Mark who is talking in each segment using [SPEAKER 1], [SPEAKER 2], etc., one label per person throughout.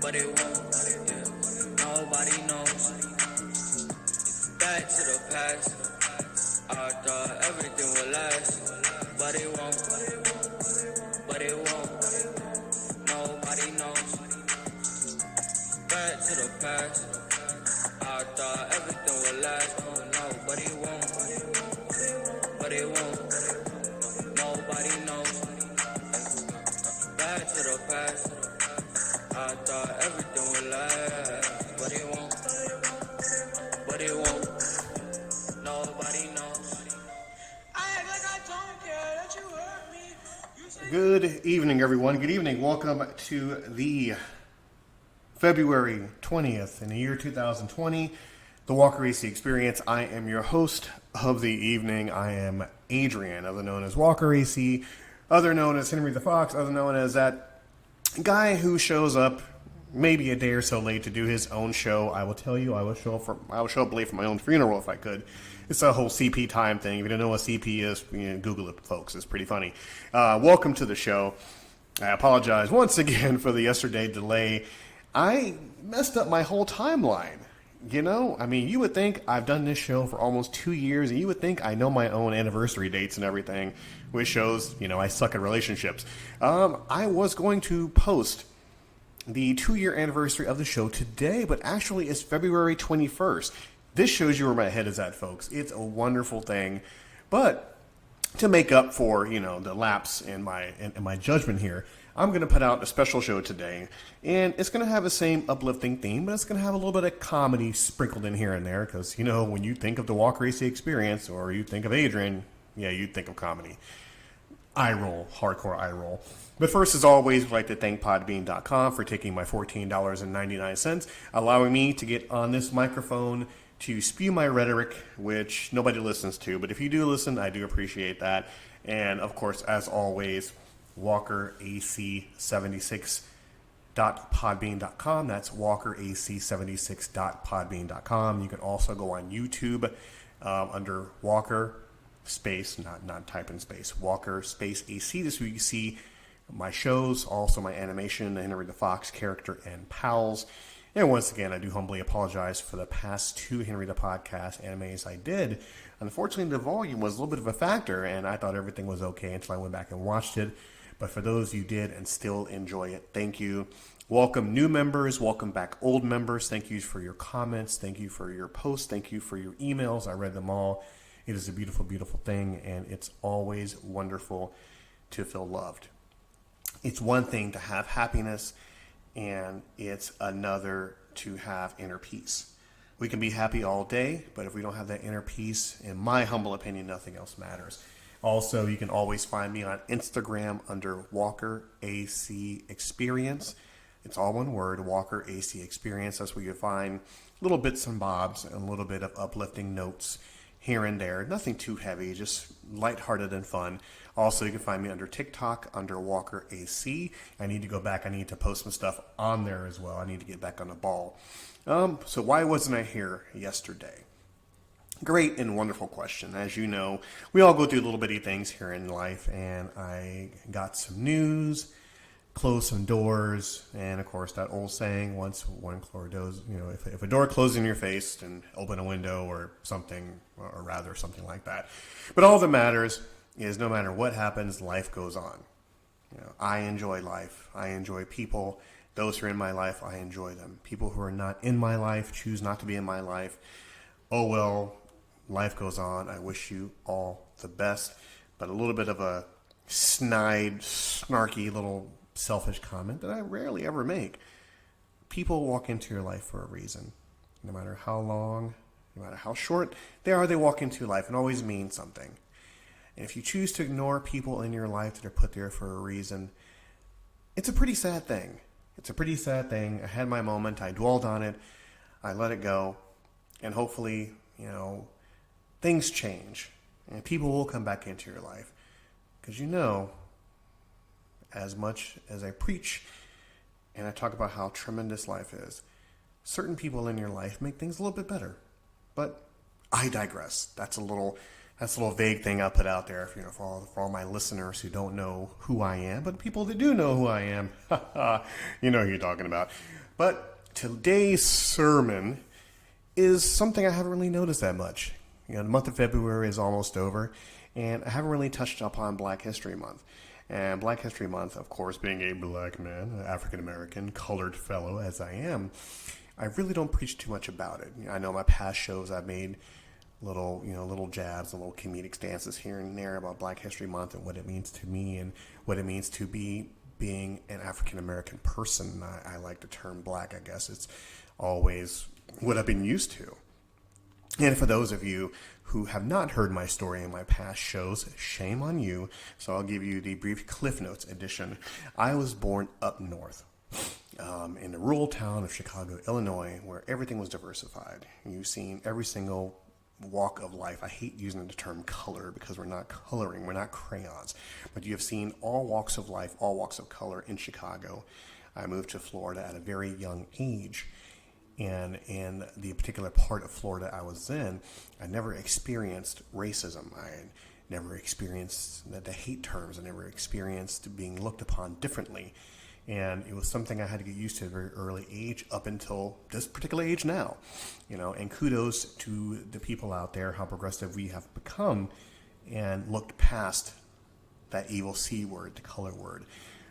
[SPEAKER 1] but it won't. Yeah. Nobody knows. Back to the past. I thought everything would last, but it won't. But it won't. Nobody knows. Back to the past. I thought everything would last. Oh no, but it won't. But it won't. Nobody knows. Back to the past. I thought everything would last, but it won't. But it won't. Nobody knows. I act like I don't care that you hurt me.
[SPEAKER 2] Good evening, everyone. Good evening. Welcome to the February 20th in the year 2020, the Walker AC Experience. I am your host of the evening. I am Adrian, other known as Walker AC, other known as Henry the Fox, other known as that guy who shows up maybe a day or so late to do his own show. I will tell you, I will show up late for my own funeral if I could. It's a whole CP time thing. If you don't know what CP is, Google it, folks. It's pretty funny. Welcome to the show. I apologize once again for the yesterday delay. I messed up my whole timeline. You would think I've done this show for almost 2 years, and you would think I know my own anniversary dates and everything, which shows, I suck at relationships. I was going to post the 2-year anniversary of the show today, but actually it's February 21st. This shows you where my head is at, folks. It's a wonderful thing, but to make up for, the lapse in my judgment here, I'm going to put out a special show today, and it's going to have the same uplifting theme, but it's going to have a little bit of comedy sprinkled in here and there, because, when you think of the Walker AC Experience, or you think of Adrian, you think of comedy. Eye roll, hardcore eye roll. But first, as always, I'd like to thank Podbean.com for taking my $14.99, allowing me to get on this microphone to spew my rhetoric, which nobody listens to, but if you do listen, I do appreciate that. And, of course, as always, WalkerAC76.podbean.com. That's WalkerAC76.podbean.com. You can also go on YouTube under Walker space, not type in space, Walker space AC. This is where you can see my shows, also my animation, the Henry the Fox character, and pals. And once again, I do humbly apologize for the past 2 Henry the Podcast animes I did. Unfortunately, the volume was a little bit of a factor, and I thought everything was okay until I went back and watched it. But for those you did and still enjoy it, thank you. Welcome new members. Welcome back old members. Thank you for your comments. Thank you for your posts. Thank you for your emails. I read them all. It is a beautiful, beautiful thing, and it's always wonderful to feel loved. It's one thing to have happiness, and it's another to have inner peace. We can be happy all day, but if we don't have that inner peace, in my humble opinion, nothing else matters. Also, you can always find me on Instagram under Walker AC Experience. It's all one word, Walker AC Experience. That's where you find little bits and bobs and a little bit of uplifting notes here and there. Nothing too heavy, just lighthearted and fun. Also, you can find me under TikTok under Walker AC. I need to go back. I need to post some stuff on there as well. I need to get back on the ball. So why wasn't I here yesterday? Great and wonderful question. As you know, we all go through little bitty things here in life, and I got some news, closed some doors, and of course that old saying, once one door goes, if a door closes in your face, then open a window or something, or rather something like that. But all that matters is no matter what happens, life goes on. I enjoy life. I enjoy people. Those who are in my life, I enjoy them. People who are not in my life, choose not to be in my life. Oh well. Life goes on. I wish you all the best. But a little bit of a snide, snarky, little selfish comment that I rarely ever make. People walk into your life for a reason. No matter how long, no matter how short they walk into your life and always mean something. And if you choose to ignore people in your life that are put there for a reason, it's a pretty sad thing. It's a pretty sad thing. I had my moment. I dwelled on it. I let it go. And hopefully, things change, and people will come back into your life. Because as much as I preach and I talk about how tremendous life is, certain people in your life make things a little bit better. But I digress. That's a little vague thing I'll put out there for all my listeners who don't know who I am, but people that do know who I am, you know who you're talking about. But today's sermon is something I haven't really noticed that much. The month of February is almost over, and I haven't really touched upon Black History Month. And Black History Month, of course, being a black man, an African American, colored fellow as I am, I really don't preach too much about it. I know my past shows I've made little jabs and little comedic stances here and there about Black History Month and what it means to me and what it means to being an African American person. I like the term black, I guess. It's always what I've been used to. And for those of you who have not heard my story in my past shows, shame on you. So I'll give you the brief Cliff Notes edition. I was born up north, in the rural town of Chicago, Illinois, where everything was diversified. You've seen every single walk of life. I hate using the term color because we're not coloring, we're not crayons. But you have seen all walks of life, all walks of color in Chicago. I moved to Florida at a very young age. And in the particular part of Florida I was in, I never experienced racism. I never experienced the hate terms. I never experienced being looked upon differently. And it was something I had to get used to at a very early age up until this particular age now. And kudos to the people out there, how progressive we have become and looked past that evil C word, the color word.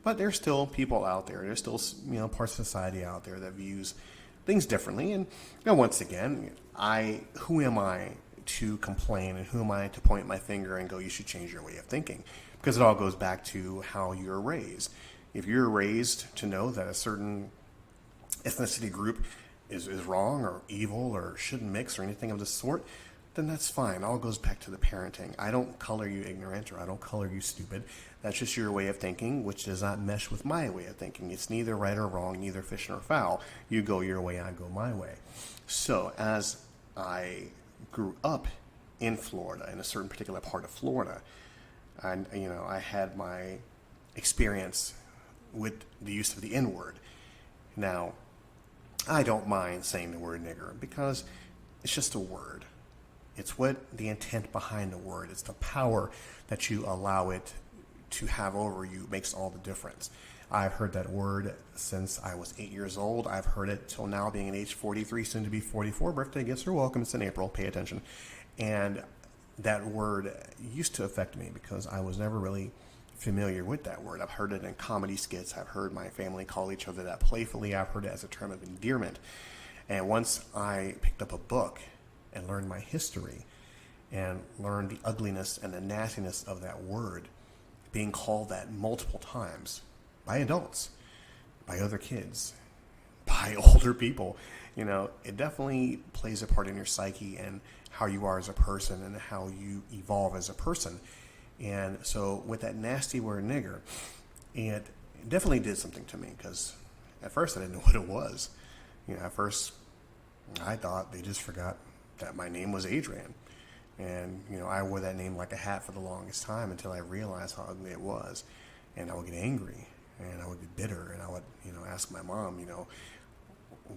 [SPEAKER 2] But there's still people out there. There's still, parts of society out there that views things differently. And once again, who am I to complain, and who am I to point my finger and go, you should change your way of thinking? Because it all goes back to how you're raised. If you're raised to know that a certain ethnicity group is wrong or evil or shouldn't mix or anything of the sort, then that's fine. It all goes back to the parenting. I don't color you ignorant, or I don't color you stupid. That's just your way of thinking, which does not mesh with my way of thinking. It's neither right or wrong, neither fish nor fowl. You go your way, I go my way. So as I grew up in Florida, in a certain particular part of Florida, and I had my experience with the use of the N-word. Now, I don't mind saying the word nigger because it's just a word. It's what the intent behind the word. It's the power that you allow it to have over you makes all the difference. I've heard that word since I was 8 years old. I've heard it till now, being an age 43, soon to be 44. Birthday gifts are welcome. It's in April. Pay attention. And that word used to affect me because I was never really familiar with that word. I've heard it in comedy skits. I've heard my family call each other that playfully. I've heard it as a term of endearment. And once I picked up a book and learned my history and learned the ugliness and the nastiness of that word being called that multiple times by adults, by other kids, by older people, it definitely plays a part in your psyche and how you are as a person and how you evolve as a person. And so with that nasty word nigger, it definitely did something to me because at first I didn't know what it was. At first I thought they just forgot that my name was Adrian. And, I wore that name like a hat for the longest time until I realized how ugly it was. And I would get angry and I would get bitter and I would, ask my mom,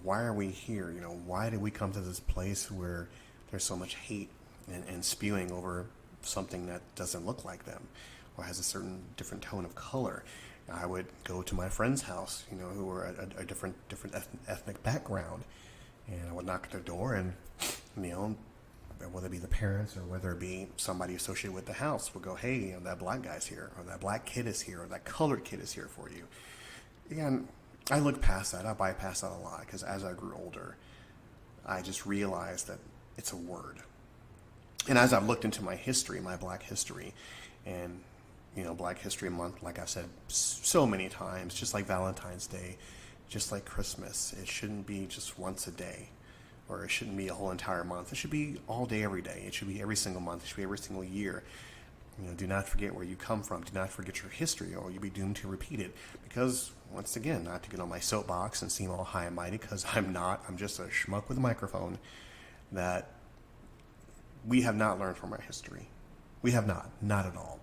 [SPEAKER 2] why are we here? Why did we come to this place where there's so much hate and spewing over something that doesn't look like them or has a certain different tone of color? I would go to my friend's house, who were a different ethnic background, and I would knock at their door and, whether it be the parents or whether it be somebody associated with the house would go, hey, that black guy's here, or that black kid is here, or that colored kid is here for you. And I looked past that. I bypassed that a lot because as I grew older, I just realized that it's a word. And as I've looked into my history, my black history, and, Black History Month, like I've said so many times, just like Valentine's Day, just like Christmas, it shouldn't be just once a day, or it shouldn't be a whole entire month. It should be all day, every day. It should be every single month. It should be every single year. Do not forget where you come from. Do not forget your history, or you'll be doomed to repeat it. Because, once again, not to get on my soapbox and seem all high and mighty, because I'm not. I'm just a schmuck with a microphone, that we have not learned from our history. We have not at all.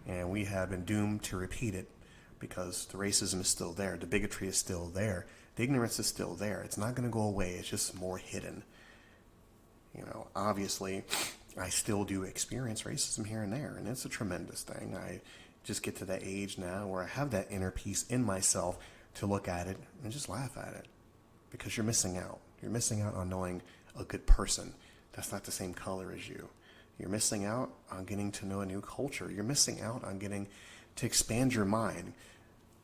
[SPEAKER 2] And we have been doomed to repeat it because the racism is still there. The bigotry is still there. The ignorance is still there. It's not going to go away. It's just more hidden. Obviously, I still do experience racism here and there, and it's a tremendous thing. I just get to that age now where I have that inner peace in myself to look at it and just laugh at it. because you're missing out. You're missing out on knowing a good person that's not the same color as you. You're missing out on getting to know a new culture. You're missing out on getting to expand your mind,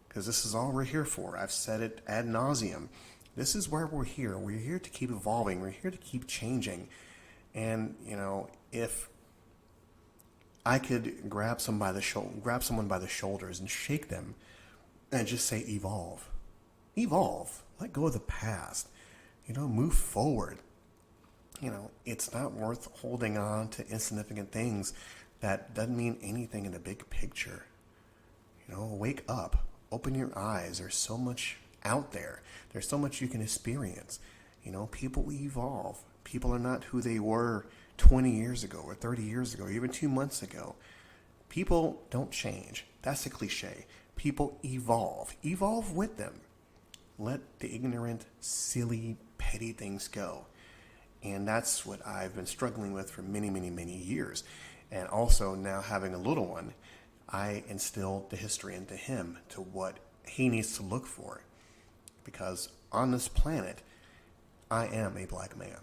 [SPEAKER 2] because this is all we're here for. I've said it ad nauseum. This is where we're here. We're here to keep evolving. We're here to keep changing. And, if I could grab someone by the shoulders and shake them and just say, evolve. Evolve. Let go of the past. Move forward. It's not worth holding on to insignificant things that doesn't mean anything in the big picture. Wake up. Open your eyes. There's so much out there. There's so much you can experience. People evolve. People are not who they were 20 years ago or 30 years ago, or even 2 months ago. People don't change. That's a cliche. People evolve. Evolve with them. Let the ignorant, silly, petty things go. And that's what I've been struggling with for many, many, many years. And also now having a little one, I instilled the history into him, to what he needs to look for. Because on this planet, I am a black man.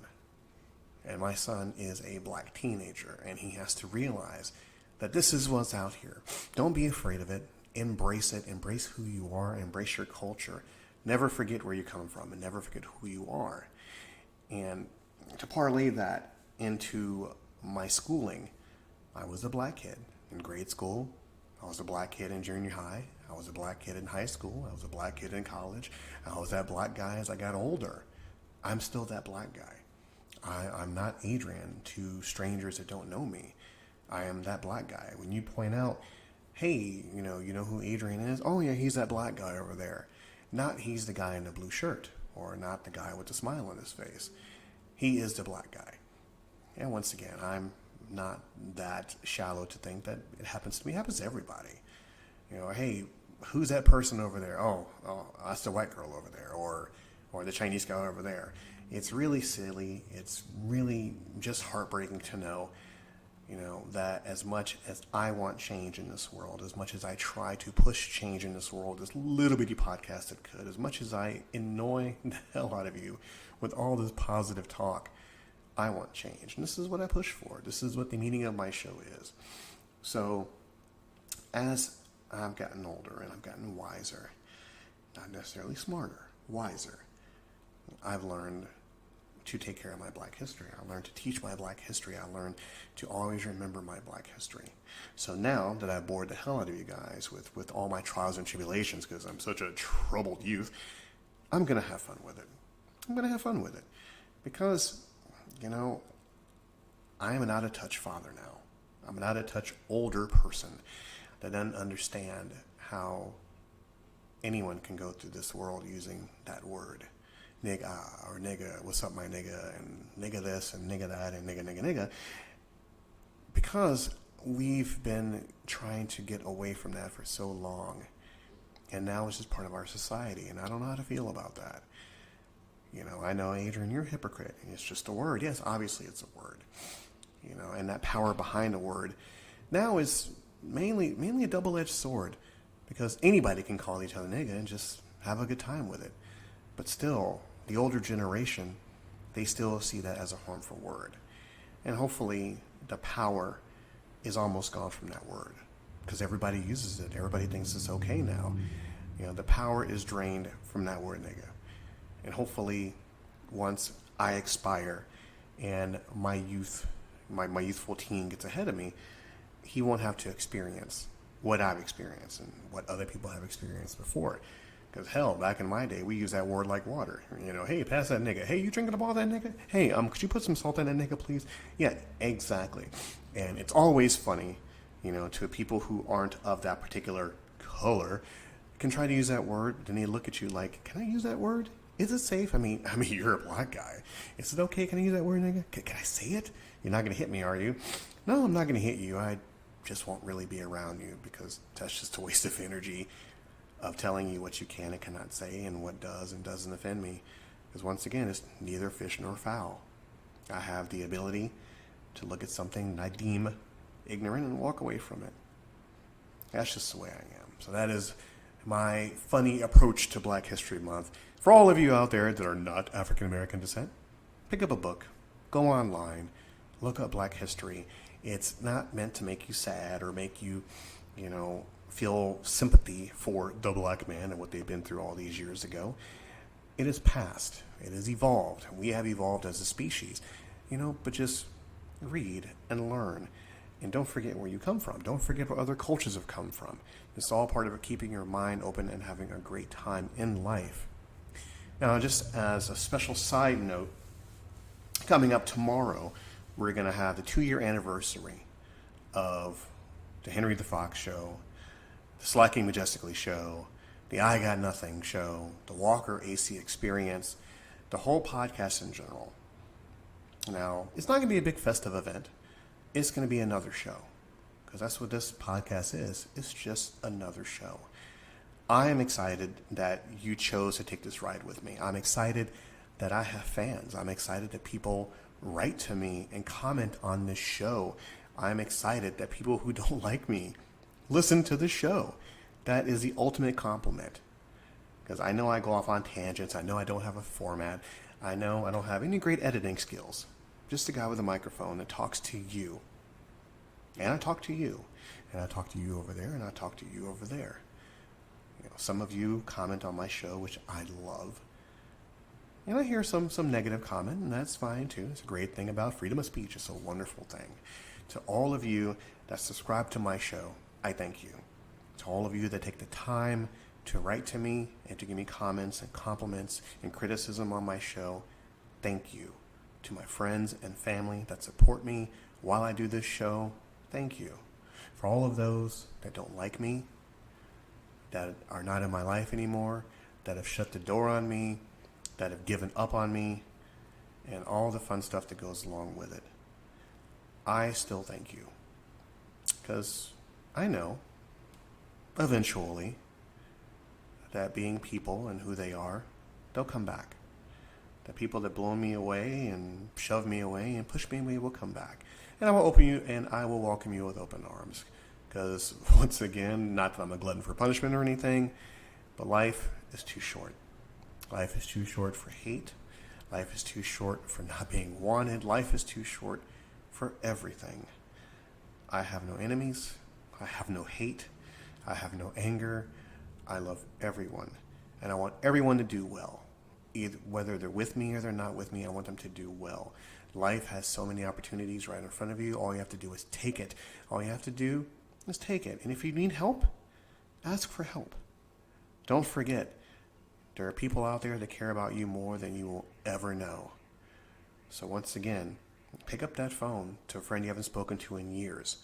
[SPEAKER 2] And my son is a black teenager. And he has to realize that this is what's out here. Don't be afraid of it. Embrace it. Embrace who you are. Embrace your culture. Never forget where you come from, and never forget who you are. And to parlay that into my schooling, I was a black kid in grade school. I was a black kid in junior high. I was a black kid in high school. I was a black kid in college. I was that black guy as I got older. I'm still that black guy. I'm not Adrian to strangers that don't know me. I am that black guy. When you point out, hey, you know who Adrian is? Oh yeah, he's that black guy over there. Not he's the guy in the blue shirt, or not the guy with the smile on his face. He is the black guy. And once again, I'm not that shallow to think that it happens to me. It happens to everybody. Hey, who's that person over there? Oh, that's the white girl over there, or the Chinese guy over there. It's really silly. It's really just heartbreaking to know, that as much as I want change in this world, as much as I try to push change in this world, this little bitty podcast that could, as much as I annoy the hell out of you with all this positive talk, I want change. And this is what I push for. This is what the meaning of my show is. So as I've gotten older and I've gotten wiser, not necessarily smarter, wiser, I've learned to take care of my black history. I learned to teach my black history. I learned to always remember my black history. So now that I've bored the hell out of you guys with all my trials and tribulations, because I'm such a troubled youth, I'm going to have fun with it. I'm going to have fun with it. Because, I am an out-of-touch father now. I'm an out-of-touch older person that doesn't understand how anyone can go through this world using that word. Nigga, or nigga, what's up my nigga, and nigga this, and nigga that, and nigga. Because we've been trying to get away from that for so long. And now it's just part of our society, and I don't know how to feel about that. I know, Adrian, you're a hypocrite. It's just a word. Yes, obviously it's a word. And that power behind a word now is mainly a double-edged sword, because anybody can call each other nigga and just have a good time with it. But still, the older generation, they still see that as a harmful word. And hopefully the power is almost gone from that word, because everybody uses it. Everybody thinks it's okay now. The power is drained from that word nigga. And hopefully once I expire and my youthful teen gets ahead of me, he won't have to experience what I've experienced and what other people have experienced before. Because hell, back in my day, we used that word like water. Hey, pass that nigga. Hey, you drinking up all that nigga? Hey, could you put some salt in that nigga, please? Yeah, exactly. And it's always funny, to people who aren't of that particular color, can try to use that word, then they look at you like, can I use that word? Is it safe? I mean, you're a black guy. Is it okay? Can I use that word, nigga? Can I say it? You're not going to hit me, are you? No, I'm not going to hit you. I just won't really be around you, because that's just a waste of energy of telling you what you can and cannot say and what does and doesn't offend me. Because once again, it's neither fish nor fowl. I have the ability to look at something that I deem ignorant and walk away from it. That's just the way I am. So that is my funny approach to Black History Month. For all of you out there that are not African American descent, pick up a book, go online, look up Black history. It's not meant to make you sad or make you, feel sympathy for the black man and what they've been through all these years ago. It is past. It has evolved. We have evolved as a species, but just read and learn. And don't forget where you come from. Don't forget where other cultures have come from. It's all part of keeping your mind open and having a great time in life. Now, just as a special side note, coming up tomorrow, we're going to have the 2-year anniversary of the Henry the Fox Show, the Slacking Majestically Show, the I Got Nothing Show, the Walker AC Experience, the whole podcast in general. Now, it's not going to be a big festive event. It's going to be another show, because that's what this podcast is. It's just another show. I am excited that you chose to take this ride with me. I'm excited that I have fans. I'm excited that people write to me and comment on this show. I'm excited that people who don't like me listen to the show. That is the ultimate compliment, because I know I go off on tangents. I know I don't have a format. I know I don't have any great editing skills. Just a guy with a microphone that talks to you. And I talk to you. And I talk to you over there, and I talk to you over there. Some of you comment on my show, which I love. And I hear some negative comment, and that's fine too. It's a great thing about freedom of speech. It's a wonderful thing. To all of you that subscribe to my show, I thank you. To all of you that take the time to write to me and to give me comments and compliments and criticism on my show, thank you. To my friends and family that support me while I do this show, thank you. For all of those that don't like me, that are not in my life anymore, that have shut the door on me, that have given up on me, and all the fun stuff that goes along with it, I still thank you. Because I know, eventually, that being people and who they are, they'll come back. The people that blow me away and shove me away and push me away will come back. And I will open you and I will welcome you with open arms. Because once again, not that I'm a glutton for punishment or anything, but life is too short. Life is too short for hate. Life is too short for not being wanted. Life is too short for everything. I have no enemies. I have no hate. I have no anger. I love everyone. And I want everyone to do well. Either whether they're with me or they're not with me, I want them to do well. Life has so many opportunities right in front of you. All you have to do is take it. All you have to do is take it. And if you need help, ask for help. Don't forget, there are people out there that care about you more than you will ever know. So once again, pick up that phone to a friend you haven't spoken to in years.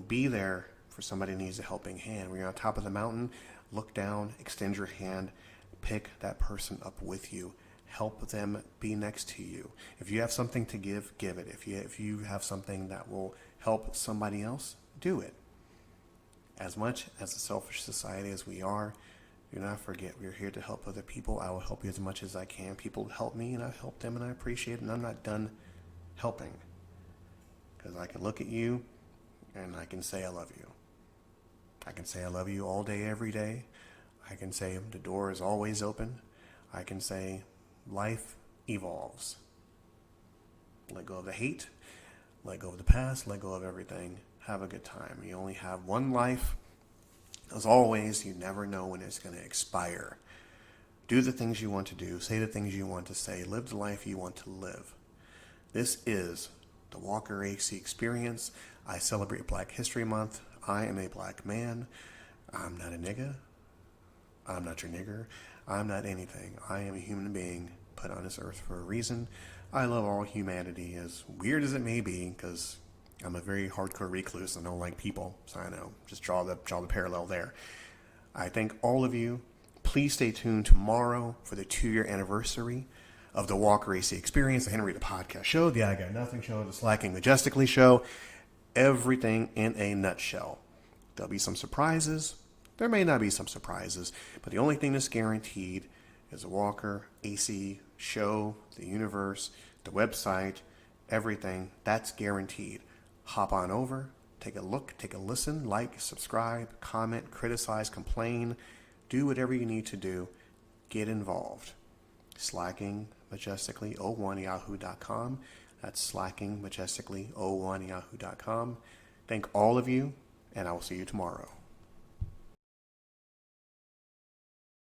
[SPEAKER 2] Be there for somebody who needs a helping hand. When you're on top of the mountain, look down, extend your hand, pick that person up with you. Help them be next to you. If you have something to give, give it. If you have something that will help somebody else, do it. As much as a selfish society as we are, do not forget we're here to help other people. I will help you as much as I can. People help me and I help them and I appreciate it, and I'm not done helping. Because I can look at you and I can say I love you. I can say I love you all day, every day. I can say the door is always open. I can say life evolves. Let go of the hate. Let go of the past. Let go of everything. Have a good time. You only have one life. As always, you never know when it's going to expire. Do the things you want to do. Say the things you want to say. Live the life you want to live. This is the Walker AC Experience. I celebrate Black History Month. I am a black man. I'm not a nigga. I'm not your nigger. I'm not anything. I am a human being put on this earth for a reason. I love all humanity, as weird as it may be, because I'm a very hardcore recluse and don't like people. So I know, just draw the parallel there. I thank all of you. Please stay tuned tomorrow for the 2-year anniversary of the Walker AC Experience, the Henry the Podcast Show, the I Got Nothing Show, the Slacking Majestically Show. Everything in a nutshell. There'll be some surprises. There may not be some surprises, but the only thing that's guaranteed is the Walker AC Show, the universe, the website, everything. That's guaranteed. Hop on over, take a look, take a listen, like, subscribe, comment, criticize, complain. Do whatever you need to do. Get involved. slackingmajestically01yahoo.com. That's slackingmajestically01yahoo.com. Thank all of you, and I will see you tomorrow.